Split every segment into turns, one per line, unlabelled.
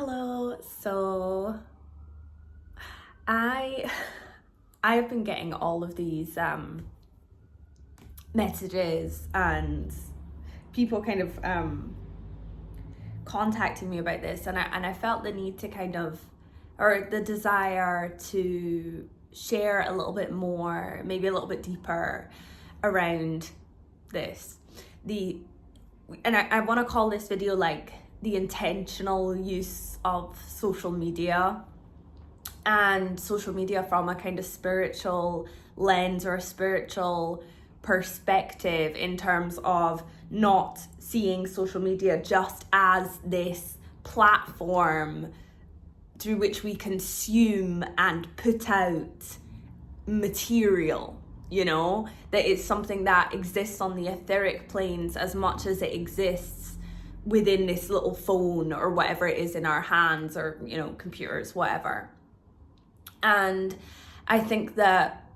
Hello. So I I've been getting all of these messages and people kind of contacting me about this, and I felt the need to or the desire to share a little bit more, maybe a little bit deeper around this. I want to call this video like the intentional use of social media, and social media from a kind of spiritual lens or a spiritual perspective, in terms of not seeing social media just as this platform through which we consume and put out material, that it's something that exists on the etheric planes as much as it exists within this little phone or whatever it is in our hands, or computers, whatever. And I think that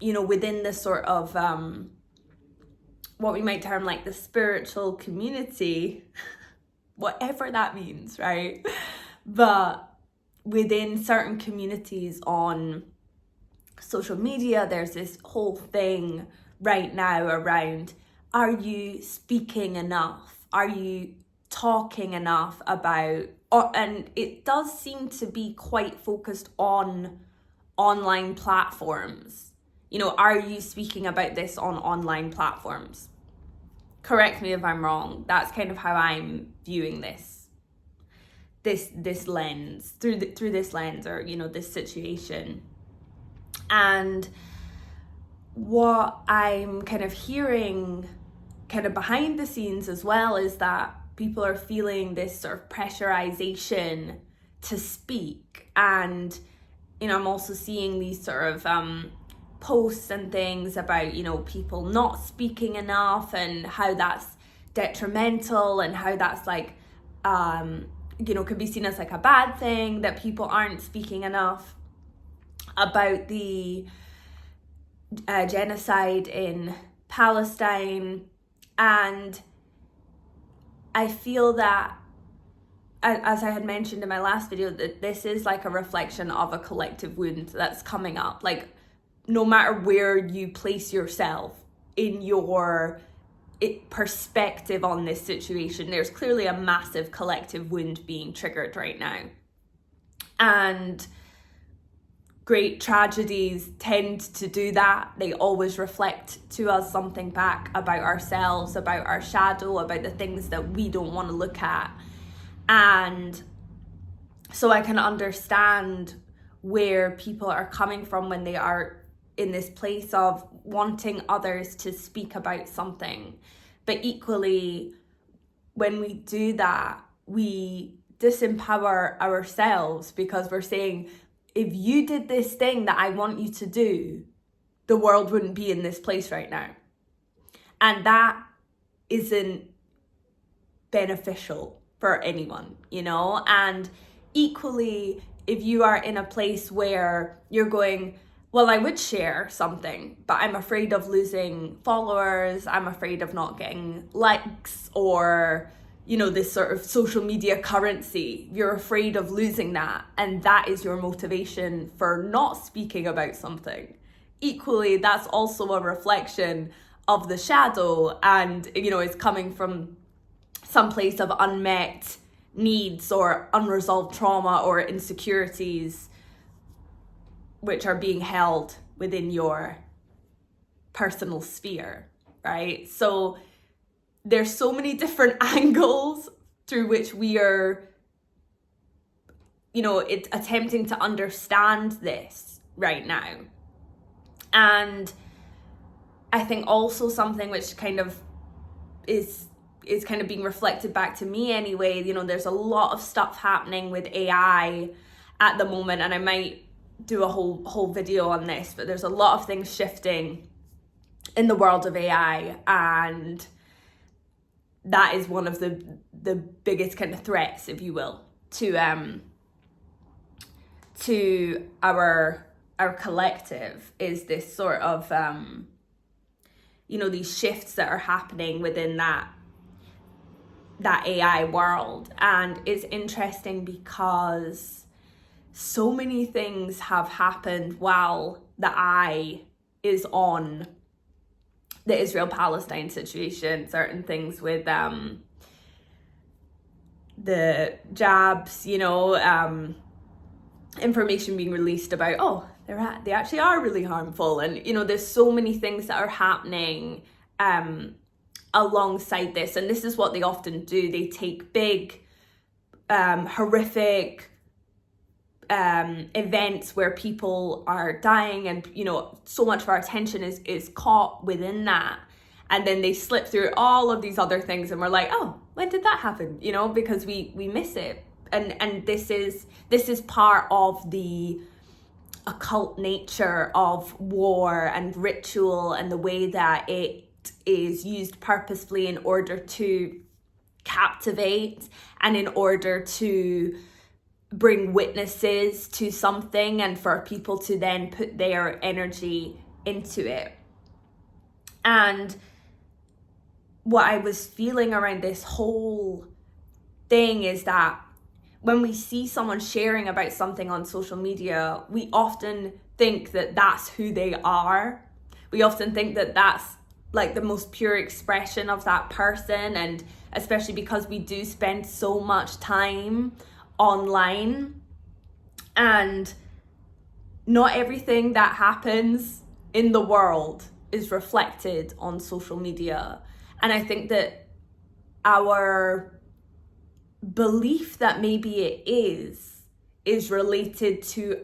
within this sort of what we might term like the spiritual community, whatever that means, right? But within certain communities on social media, there's this whole thing right now around, are you speaking enough? Are you talking enough about, and it does seem to be quite focused on online platforms. Are you speaking about this on online platforms? Correct me if I'm wrong. That's kind of how I'm viewing this lens, through this lens, or this situation. And what I'm kind of hearing kind of behind the scenes as well is that people are feeling this sort of pressurization to speak. And I'm also seeing these sort of posts and things about people not speaking enough, and how that's detrimental, and how that's like could be seen as like a bad thing, that people aren't speaking enough about the genocide in Palestine. And I feel that, as I had mentioned in my last video, that this is like a reflection of a collective wound that's coming up. Like, no matter where you place yourself in your perspective on this situation, there's clearly a massive collective wound being triggered right now. And great tragedies tend to do that. They always reflect to us something back about ourselves, about our shadow, about the things that we don't want to look at. And so I can understand where people are coming from when they are in this place of wanting others to speak about something. But equally, when we do that, we disempower ourselves, because we're saying, if you did this thing that I want you to do, the world wouldn't be in this place right now. And that isn't beneficial for anyone, And equally, if you are in a place where you're going, well, I would share something, but I'm afraid of losing followers, I'm afraid of not getting likes, or this sort of social media currency, you're afraid of losing that, and that is your motivation for not speaking about something. Equally, that's also a reflection of the shadow, and it's coming from some place of unmet needs or unresolved trauma or insecurities, which are being held within your personal sphere, right? So there's so many different angles through which we are, attempting to understand this right now. And I think also something which kind of is kind of being reflected back to me anyway, there's a lot of stuff happening with AI at the moment, and I might do a whole video on this, but there's a lot of things shifting in the world of AI, and that is one of the biggest kind of threats, if you will, to our collective, is this sort of these shifts that are happening within that AI world. And it's interesting because so many things have happened while the eye is on the Israel-Palestine situation. Certain things with the jabs, information being released about, oh, they actually are really harmful. And, there's so many things that are happening alongside this. And this is what they often do. They take big, horrific events where people are dying and, so much of our attention is caught within that. And then they slip through all of these other things and we're like, oh, when did that happen? Because we miss it. And this is part of the occult nature of war and ritual, and the way that it is used purposefully in order to captivate and in order to bring witnesses to something and for people to then put their energy into it. And what I was feeling around this whole thing is that when we see someone sharing about something on social media, we often think that that's who they are. We often think that that's like the most pure expression of that person. And especially because we do spend so much time online, and not everything that happens in the world is reflected on social media. And I think that our belief that maybe it is related to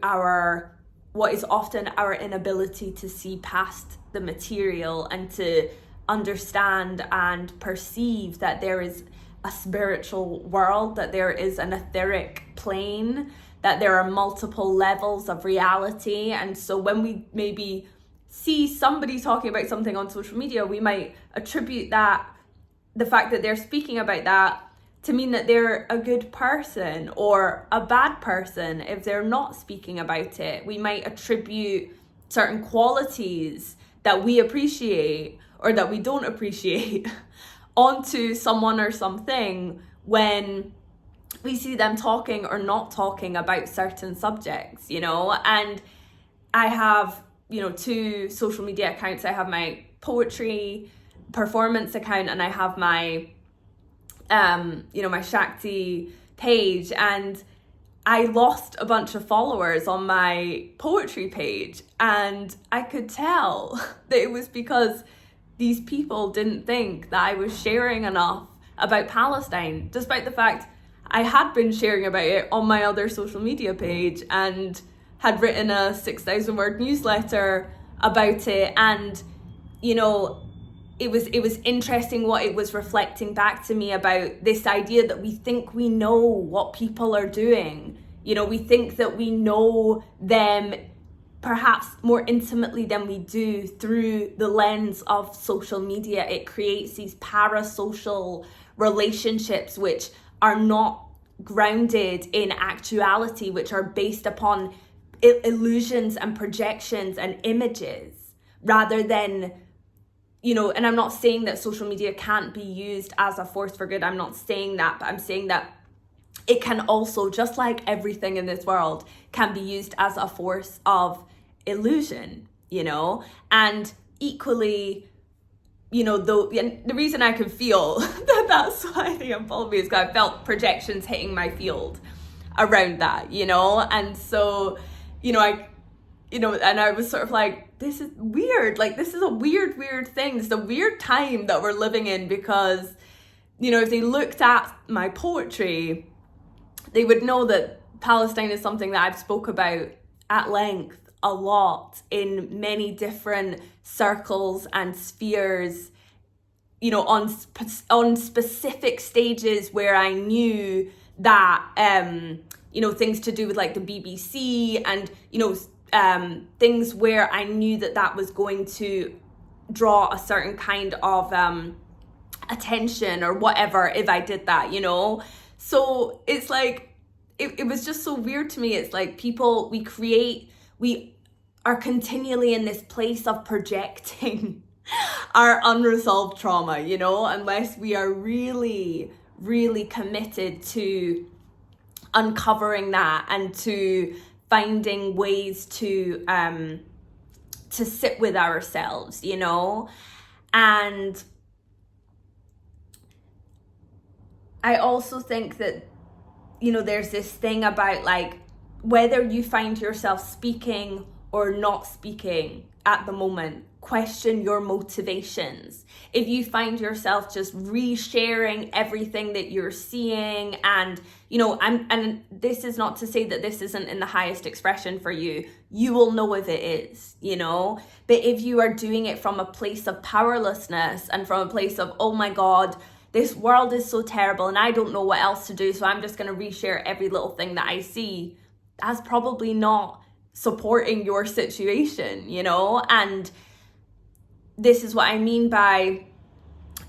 what is often our inability to see past the material and to understand and perceive that there is a spiritual world, that there is an etheric plane, that there are multiple levels of reality. And so when we maybe see somebody talking about something on social media, we might attribute the fact that they're speaking about that to mean that they're a good person or a bad person if they're not speaking about it. We might attribute certain qualities that we appreciate or that we don't appreciate onto someone or something when we see them talking or not talking about certain subjects, And I have, 2 social media accounts. I have my poetry performance account and I have my my Shakti page, and I lost a bunch of followers on my poetry page, and I could tell that it was because these people didn't think that I was sharing enough about Palestine, despite the fact I had been sharing about it on my other social media page and had written a 6,000 word newsletter about it. And it was interesting what it was reflecting back to me about this idea that we think we know what people are doing. We think that we know them perhaps more intimately than we do through the lens of social media. It creates these parasocial relationships which are not grounded in actuality, which are based upon illusions and projections and images rather than and I'm not saying that social media can't be used as a force for good. I'm not saying that, but I'm saying that it can also, just like everything in this world, can be used as a force of illusion, and equally, the reason I can feel that's why they unfollowed me is because I felt projections hitting my field around that, and so, and I was sort of like, this is weird. Like, this is a weird thing. This is a weird time that we're living in because, if they looked at my poetry, they would know that Palestine is something that I've spoke about at length a lot in many different circles and spheres, on specific stages where I knew that, things to do with like the BBC and, things where I knew that was going to draw a certain kind of attention or whatever if I did that, So it's like, it was just so weird to me. It's like we are continually in this place of projecting our unresolved trauma, unless we are really, really committed to uncovering that and to finding ways to sit with ourselves, you know. And I also think that, you know, there's this thing about like whether you find yourself speaking or not speaking at the moment, question your motivations. If you find yourself just resharing everything that you're seeing, and you know, and this is not to say that this isn't in the highest expression for you. You will know if it is, you know. But if you are doing it from a place of powerlessness and from a place of, oh my God, this world is so terrible and I don't know what else to do, so I'm just going to reshare every little thing that I see, that's probably not supporting your situation, you know. And this is what I mean by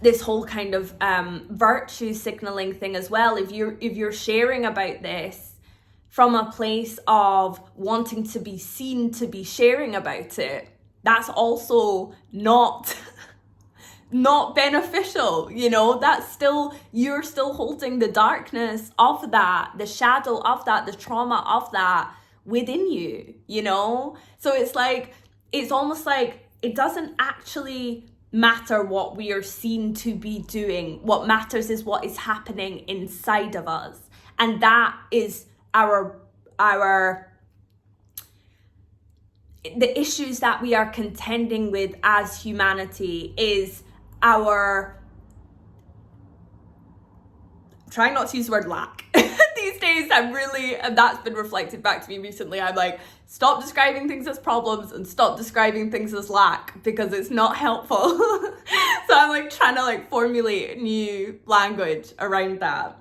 this whole kind of virtue signaling thing as well. If you're sharing about this from a place of wanting to be seen to be sharing about it, that's also not beneficial, you know. That's still, you're still holding the darkness of that, the shadow of that, the trauma of that within you, you know. So it's like, it's almost like it doesn't actually matter what we are seen to be doing. What matters is what is happening inside of us, and that is the issues that we are contending with as humanity is our, trying not to use the word lack. These days I'm really, and that's been reflected back to me recently, I'm like, stop describing things as problems and stop describing things as lack, because it's not helpful. So I'm like trying to like formulate new language around that.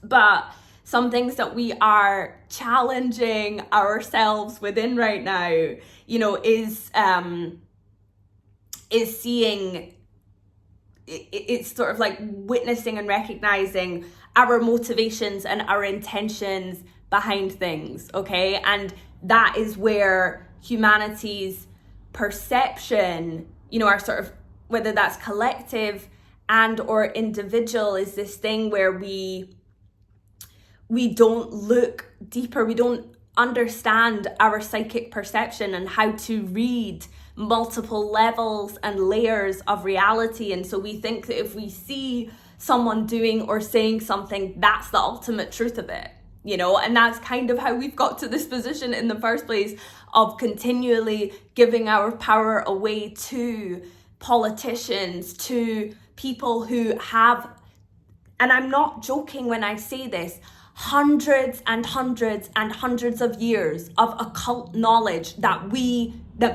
But some things that we are challenging ourselves within right now, you know, is seeing, it's sort of like witnessing and recognizing our motivations and our intentions behind things, okay? And that is where humanity's perception, you know, our sort of, whether that's collective and or individual, is this thing where we don't look deeper, we don't understand our psychic perception and how to read multiple levels and layers of reality. And so we think that if we see someone doing or saying something, that's the ultimate truth of it, you know. And that's kind of how we've got to this position in the first place, of continually giving our power away to politicians, to people who have, and I'm not joking when I say this, hundreds and hundreds and hundreds of years of occult knowledge that the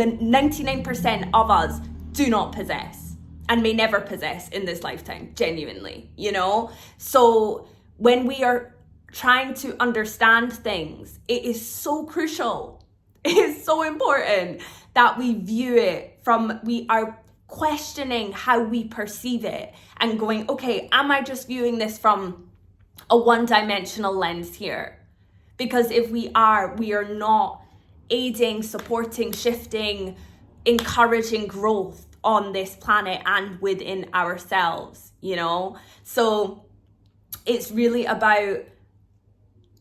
99% of us do not possess and may never possess in this lifetime, genuinely, you know. So when we are trying to understand things, it is so crucial, it is so important that we view it from, we are questioning how we perceive it and going, okay, am I just viewing this from a one-dimensional lens here? Because if we are not aiding, supporting, shifting, encouraging growth on this planet and within ourselves, you know. So it's really about,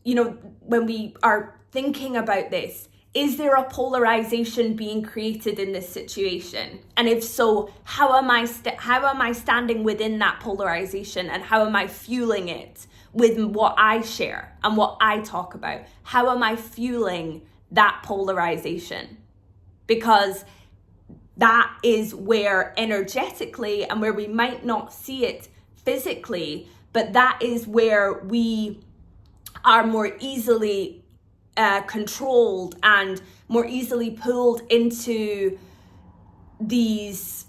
you know, when we are thinking about this, is there a polarization being created in this situation? And if so, how am I standing within that polarization, and how am I fueling it with what I share and what I talk about? How am I fueling that polarization? Because that is where energetically, and where we might not see it physically, but that is where we are more easily controlled and more easily pulled into these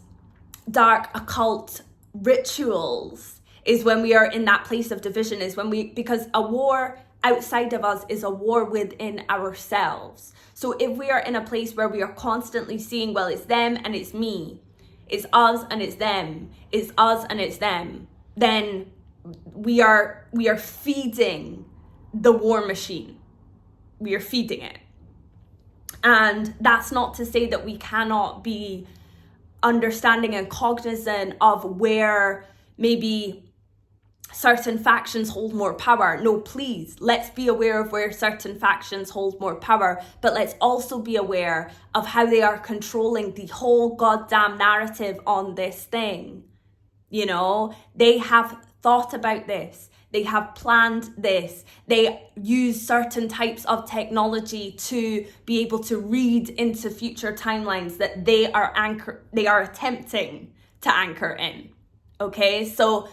dark occult rituals, is when we are in that place of division, is when because a war outside of us is a war within ourselves. So if we are in a place where we are constantly seeing, well, it's them and it's me, it's us and it's them, it's us and it's them, then we are feeding the war machine. We are feeding it. And that's not to say that we cannot be understanding and cognizant of where maybe certain factions hold more power. No, please, let's be aware of where certain factions hold more power, but let's also be aware of how they are controlling the whole goddamn narrative on this thing. You know, they have thought about this. They have planned this. They use certain types of technology to be able to read into future timelines that they are attempting to anchor in. Okay, so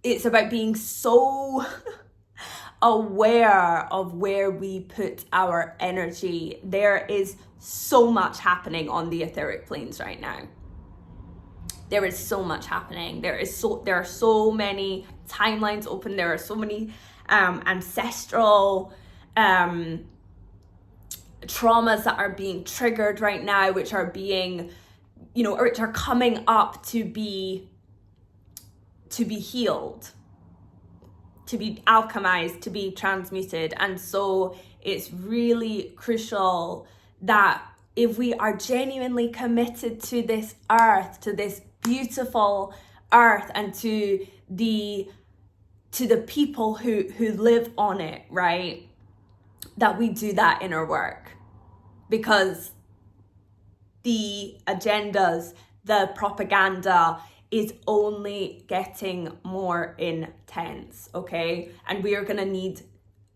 it's about being so aware of where we put our energy. There is so much happening on the etheric planes right now. There is so much happening. There are so many timelines open. There are so many ancestral traumas that are being triggered right now, which are being, or which are coming up to be healed, to be alchemized, to be transmuted. And so it's really crucial that if we are genuinely committed to this earth, to this beautiful earth, and to the people who live on it, right, that we do that inner work. Because the agendas, the propaganda is only getting more intense, okay? And we are going to need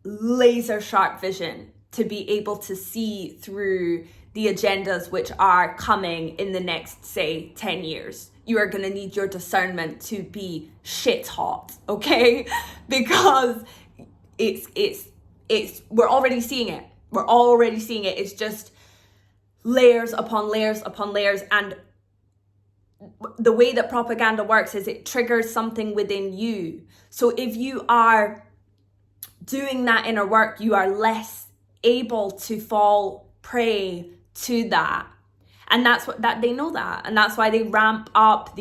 laser sharp vision to be able to see through the agendas which are coming in the next, say, 10 years. You are going to need your discernment to be shit hot, okay? Because we're already seeing it. We're already seeing it. It's just layers upon layers upon layers. And the way that propaganda works is it triggers something within you. So if you are doing that inner work, you are less able to fall prey to that. And that's that they know that. And that's why they ramp up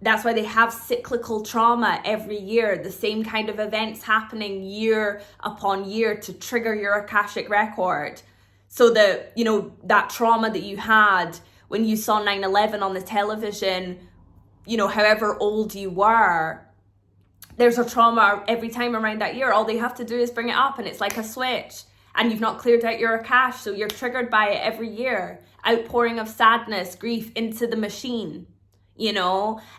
that's why they have cyclical trauma every year, the same kind of events happening year upon year to trigger your Akashic record. So that, that trauma that you had when you saw 9/11 on the television, however old you were, there's a trauma every time around that year. All they have to do is bring it up and it's like a switch. And you've not cleared out your Akash, so you're triggered by it every year. Outpouring of sadness, grief into the machine,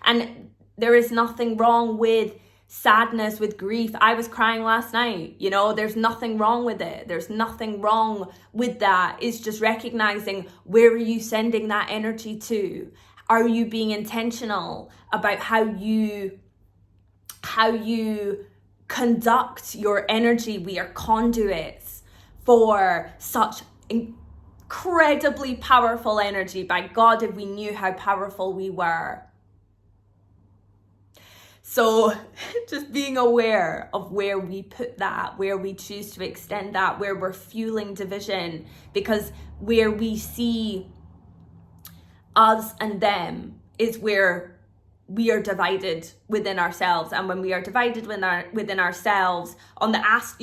And there is nothing wrong with sadness, with grief. I was crying last night, there's nothing wrong with it. There's nothing wrong with that. It's just recognizing, where are you sending that energy to? Are you being intentional about how you conduct your energy? We are conduits for such incredibly powerful energy. By God, if we knew how powerful we were. So just being aware of where we put that, where we choose to extend that, where we're fueling division, because where we see us and them is where we are divided within ourselves. And when we are divided within ourselves, on the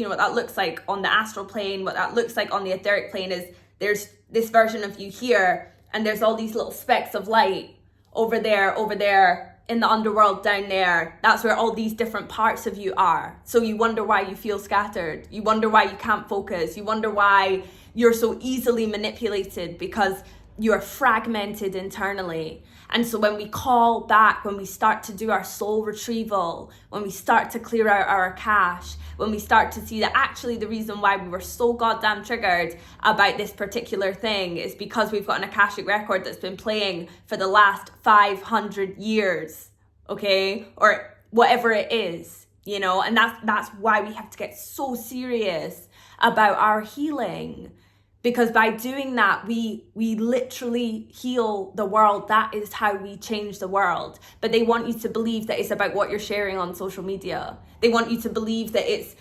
what that looks like on the astral plane, what that looks like on the etheric plane is there's this version of you here, and there's all these little specks of light over there in the underworld down there. That's where all these different parts of you are. So you wonder why you feel scattered. You wonder why you can't focus. You wonder why you're so easily manipulated, because you're fragmented internally. And so when we call back, when we start to do our soul retrieval, when we start to clear out our Akash, when we start to see that actually the reason why we were so goddamn triggered about this particular thing is because we've got an Akashic record that's been playing for the last 500 years, okay? Or whatever it is, and that's why we have to get so serious about our healing. Because by doing that, we literally heal the world. That is how we change the world. But they want you to believe that it's about what you're sharing on social media. They want you to believe that it's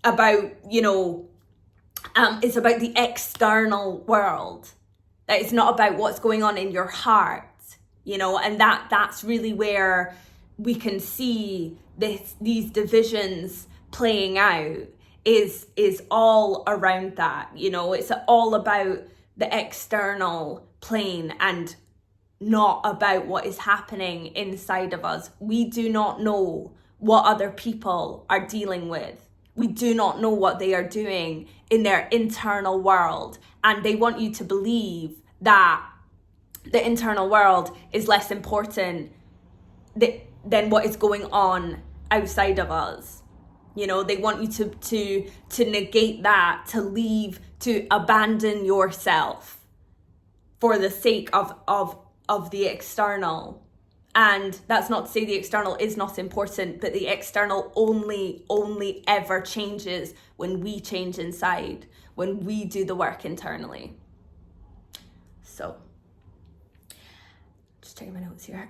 about, it's about the external world. That it's not about what's going on in your heart, and that's really where we can see these divisions playing out. Is all around that, it's all about the external plane. And not about what is happening inside of us. We do not know what other people are dealing with. We do not know what they are doing in their internal world. And they want you to believe that the internal world is less important than what is going on outside of us. You know, they want you to negate that, to leave, to abandon yourself for the sake of the external. And that's not to say the external is not important, but the external only ever changes when we change inside, when we do the work internally. So, just checking my notes here.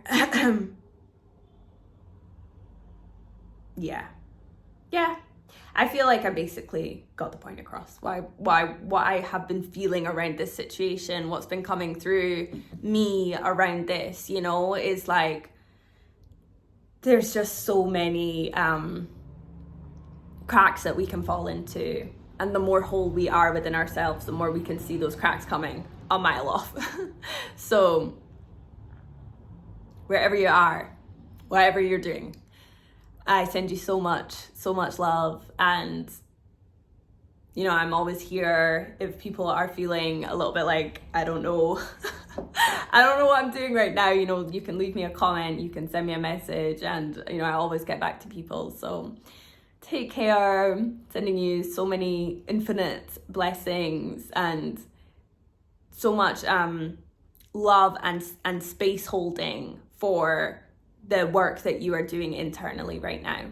Yeah. I feel like I basically got the point across. What I have been feeling around this situation, what's been coming through me around this, you know, is like, there's just so many cracks that we can fall into. And the more whole we are within ourselves, the more we can see those cracks coming a mile off. So, wherever you are, whatever you're doing, I send you so much love. And, you know, I'm always here if people are feeling a little bit like, I don't know, I don't know what I'm doing right now. You know, you can leave me a comment, you can send me a message, and, you know, I always get back to people. So take care. Sending you so many infinite blessings and so much love and space holding for the work that you are doing internally right now.